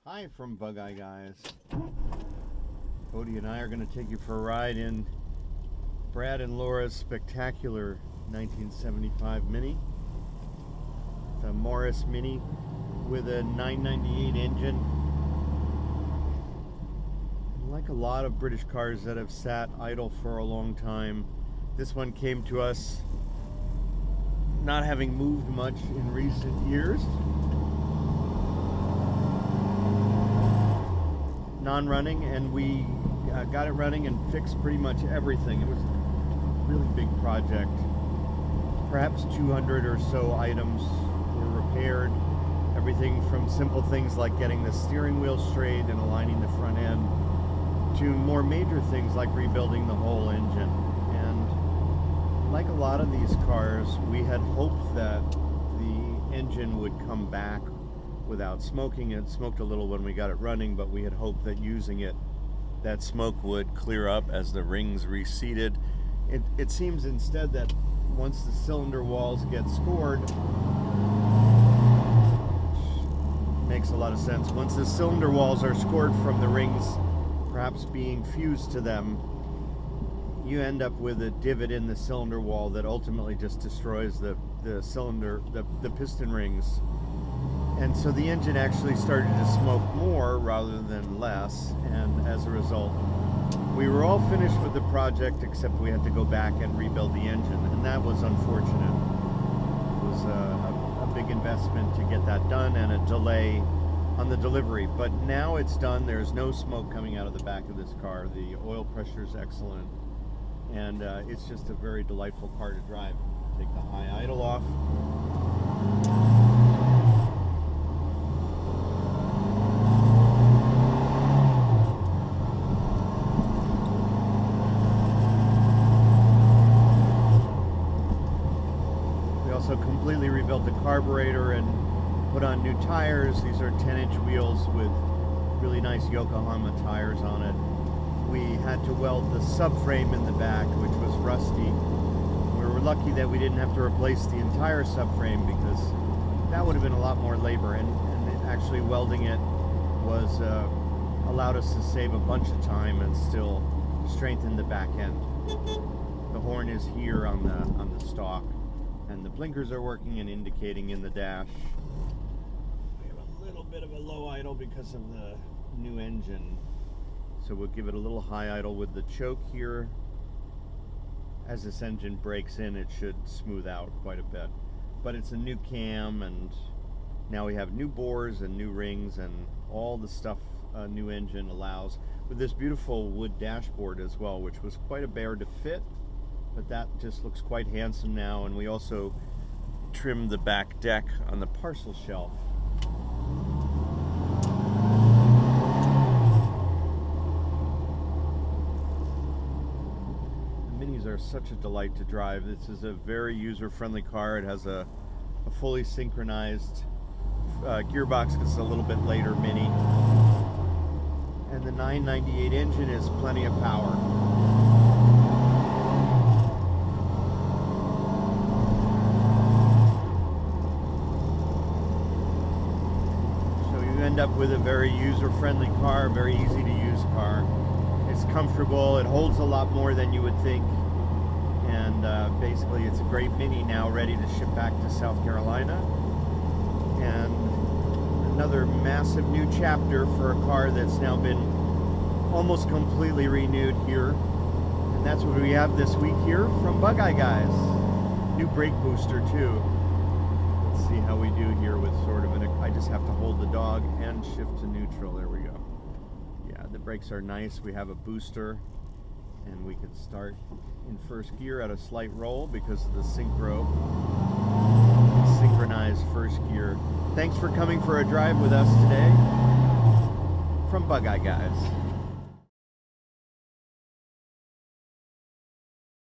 Hi from Bug Eye Guys. Cody and I are going to take you for a ride in Brad and Laura's spectacular 1975 Mini. It's a Morris Mini with a 998 engine. Like a lot of British cars that have sat idle for a long time, this one came to us not having moved much in recent years. Non-running, and we got it running and fixed pretty much everything. It was a really big project. Perhaps 200 or so items were repaired. Everything from simple things like getting the steering wheel straight and aligning the front end to more major things like rebuilding the whole engine. And like a lot of these cars, we had hoped that the engine would come back without smoking. It smoked a little when we got it running, but we had hoped that using it, that smoke would clear up as the rings reseated. It seems instead that once the cylinder walls get scored, which makes a lot of sense, once the cylinder walls are scored from the rings perhaps being fused to them, you end up with a divot in the cylinder wall that ultimately just destroys the piston rings. And so the engine actually started to smoke more rather than less, and as a result, we were all finished with the project except we had to go back and rebuild the engine, and that was unfortunate. It was a big investment to get that done and a delay on the delivery, but now it's done. There's no smoke coming out of the back of this car. The oil pressure is excellent, and it's just a very delightful car to drive. Take the high idle off. Also completely rebuilt the carburetor and put on new tires. These are 10-inch wheels with really nice Yokohama tires on it. We had to weld the subframe in the back, which was rusty. We were lucky that we didn't have to replace the entire subframe, because that would have been a lot more labor, and actually welding it was allowed us to save a bunch of time and still strengthen the back end. The horn is here on the stalk, and the blinkers are working and indicating in the dash. We have a little bit of a low idle because of the new engine, so we'll give it a little high idle with the choke here. As this engine breaks in, it should smooth out quite a bit. But it's a new cam, and now we have new bores and new rings and all the stuff a new engine allows, with this beautiful wood dashboard as well, which was quite a bear to fit. But that just looks quite handsome now, and we also trimmed the back deck on the parcel shelf. The Minis are such a delight to drive. This is a very user-friendly car. It has a fully synchronized gearbox, because it's a little bit later Mini. And the 998 engine is plenty of power. End up with a very user-friendly car, very easy to use car. It's comfortable, it holds a lot more than you would think, and basically it's a great Mini now, ready to ship back to South Carolina. And another massive new chapter for a car that's now been almost completely renewed here. And that's what we have this week here from Bug Eye Guys. New brake booster too. See how we do here with sort of I just have to hold the dog and shift to neutral. There we go. Yeah, the brakes are nice. We have a booster, and we can start in first gear at a slight roll because of the synchronized first gear. Thanks for coming for a drive with us today from Bug Eye Guys.